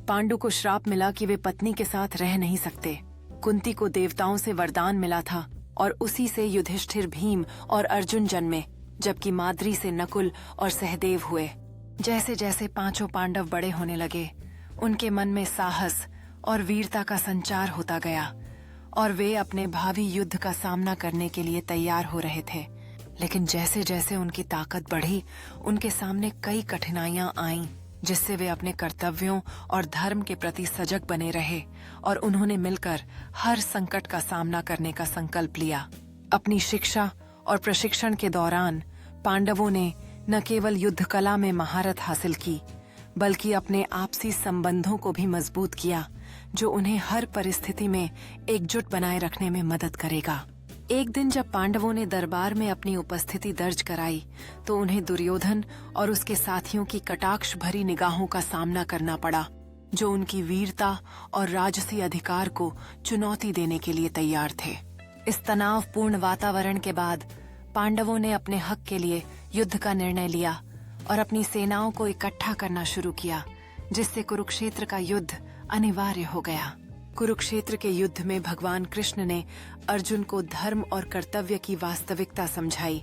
पांडु को श्राप मिला कि वे पत्नी के साथ रह नहीं सकते। कुंती को देवताओं से वरदान मिला था और उसी से युधिष्ठिर, भीम और अर्जुन जन्मे, जबकि माद्री से नकुल और सहदेव हुए। जैसे जैसे पांचों पांडव बड़े होने लगे, उनके मन में साहस और वीरता का संचार होता गया और वे अपने भावी युद्ध का सामना करने के लिए तैयार हो रहे थे। लेकिन जैसे जैसे उनकी ताकत बढ़ी, उनके सामने कई कठिनाइयां आईं, जिससे वे अपने कर्तव्यों और धर्म के प्रति सजग बने रहे और उन्होंने मिलकर हर संकट का सामना करने का संकल्प लिया। अपनी शिक्षा और प्रशिक्षण के दौरान पांडवों ने न केवल युद्ध कला में महारत हासिल की, बल्कि अपने आपसी संबंधों को भी मजबूत किया, जो उन्हें हर परिस्थिति में एकजुट बनाए रखने में मदद करेगा। एक दिन जब पांडवों ने दरबार में अपनी उपस्थिति दर्ज कराई, तो उन्हें दुर्योधन और उसके साथियों की कटाक्ष भरी निगाहों का सामना करना पड़ा, जो उनकी वीरता और राजसी अधिकार को चुनौती देने के लिए तैयार थे। इस तनावपूर्ण वातावरण के बाद पांडवों ने अपने हक के लिए युद्ध का निर्णय लिया और अपनी सेनाओं को इकट्ठा करना शुरू किया, जिससे कुरुक्षेत्र का युद्ध अनिवार्य हो गया। कुरुक्षेत्र के युद्ध में भगवान कृष्ण ने अर्जुन को धर्म और कर्तव्य की वास्तविकता समझाई,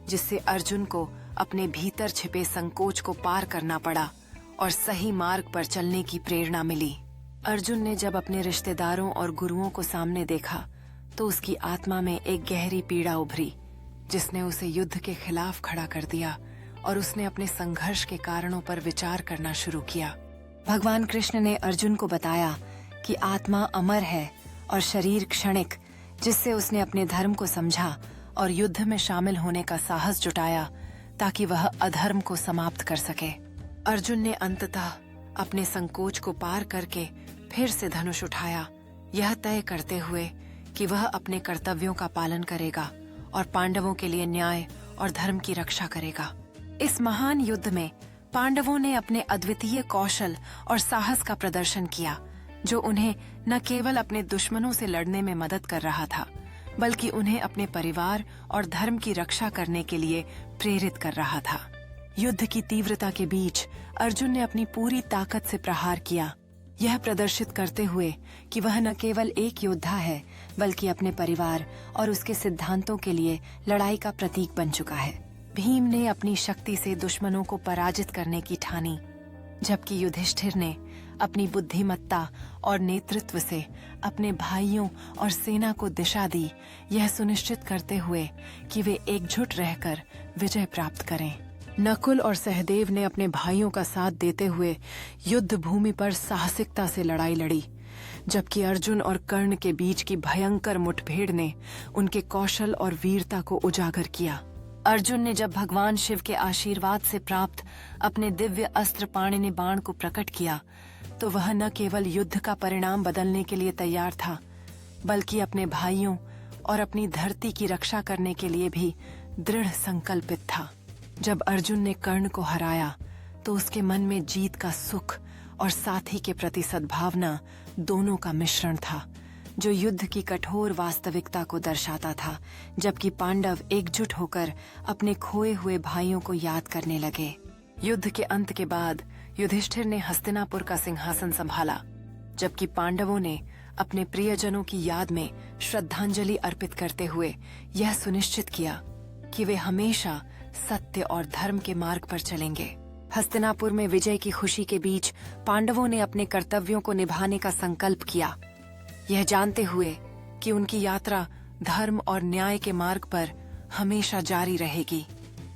जिससे अर्जुन को अपने भीतर छिपे संकोच को पार करना पड़ा और सही मार्ग पर चलने की प्रेरणा मिली। अर्जुन ने जब अपने रिश्तेदारों और गुरुओं को सामने देखा, तो उसकी आत्मा में एक गहरी पीड़ा उभरी, जिसने उसे युद्ध के खिलाफ खड़ा कर दिया और उसने अपने संघर्ष के कारणों पर विचार करना शुरू किया। भगवान कृष्ण ने अर्जुन को बताया कि आत्मा अमर है और शरीर क्षणिक, जिससे उसने अपने धर्म को समझा और युद्ध में शामिल होने का साहस जुटाया, ताकि वह अधर्म को समाप्त कर सके। अर्जुन ने अंततः अपने संकोच को पार करके फिर से धनुष उठाया, यह तय करते हुए कि वह अपने कर्तव्यों का पालन करेगा और पांडवों के लिए न्याय और धर्म की रक्षा करेगा। इस महान युद्ध में पांडवों ने अपने अद्वितीय कौशल और साहस का प्रदर्शन किया, जो उन्हें न केवल अपने दुश्मनों से लड़ने में मदद कर रहा था, बल्कि उन्हें अपने परिवार और धर्म की रक्षा करने के लिए प्रेरित कर रहा था। युद्ध की तीव्रता के बीच अर्जुन ने अपनी पूरी ताकत से प्रहार किया, यह प्रदर्शित करते हुए कि वह न केवल एक योद्धा है, बल्कि अपने परिवार और उसके सिद्धांतों के लिए लड़ाई का प्रतीक बन चुका है। भीम ने अपनी शक्ति से दुश्मनों को पराजित करने की ठानी, जबकि युधिष्ठिर ने अपनी बुद्धिमत्ता और नेतृत्व से अपने भाइयों और सेना को दिशा दी, यह सुनिश्चित करते हुए कि वे एकजुट रहकर विजय प्राप्त करें। नकुल और सहदेव ने अपने भाइयों का साथ देते हुए युद्ध भूमि पर साहसिकता से लड़ाई लड़ी, जबकि अर्जुन और कर्ण के बीच की भयंकर मुठभेड़ ने उनके कौशल और वीरता को उजागर किया। अर्जुन ने जब भगवान शिव के आशीर्वाद से प्राप्त अपने दिव्य अस्त्र पाणिनि बाण को प्रकट किया, तो वह न केवल युद्ध का परिणाम बदलने के लिए तैयार था, बल्कि अपने भाइयों और अपनी धरती की रक्षा करने के लिए भी दृढ़ संकल्पित था। जब अर्जुन ने कर्ण को हराया, तो उसके मन में जीत का सुख और साथी के प्रति सद्भावना दोनों का मिश्रण था, जो युद्ध की कठोर वास्तविकता को दर्शाता था, जबकि पांडव एकजुट होकर अपने खोए हुए भाइयों को याद करने लगे। युद्ध के अंत के बाद युधिष्ठिर ने हस्तिनापुर का सिंहासन संभाला, जबकि पांडवों ने अपने प्रियजनों की याद में श्रद्धांजलि अर्पित करते हुए यह सुनिश्चित किया कि वे हमेशा सत्य और धर्म के मार्ग पर चलेंगे। हस्तिनापुर में विजय की खुशी के बीच पांडवों ने अपने कर्तव्यों को निभाने का संकल्प किया, यह जानते हुए कि उनकी यात्रा धर्म और न्याय के मार्ग पर हमेशा जारी रहेगी।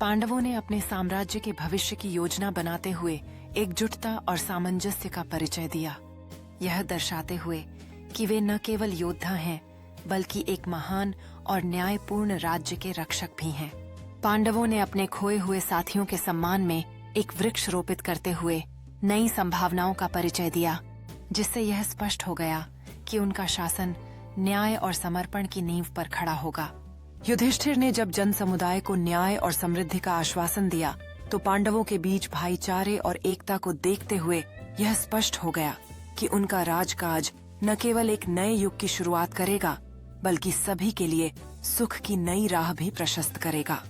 पांडवों ने अपने साम्राज्य के भविष्य की योजना बनाते हुए एकजुटता और सामंजस्य का परिचय दिया, यह दर्शाते हुए कि वे न केवल योद्धा हैं, बल्कि एक महान और न्यायपूर्ण राज्य के रक्षक भी हैं। पांडवों ने अपने खोए हुए साथियों के सम्मान में एक वृक्ष रोपित करते हुए नई संभावनाओं का परिचय दिया, जिससे यह स्पष्ट हो गया कि उनका शासन न्याय और समर्पण की नींव पर खड़ा होगा। युधिष्ठिर ने जब जन समुदाय को न्याय और समृद्धि का आश्वासन दिया, तो पांडवों के बीच भाईचारे और एकता को देखते हुए यह स्पष्ट हो गया कि उनका राजकाज न केवल एक नए युग की शुरुआत करेगा, बल्कि सभी के लिए सुख की नई राह भी प्रशस्त करेगा।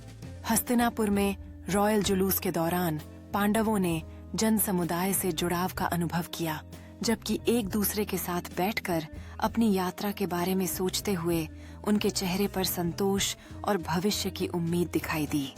हस्तिनापुर में रॉयल जुलूस के दौरान पांडवों ने जन समुदाय से जुड़ाव का अनुभव किया, जबकि एक दूसरे के साथ बैठकर अपनी यात्रा के बारे में सोचते हुए उनके चेहरे पर संतोष और भविष्य की उम्मीद दिखाई दी।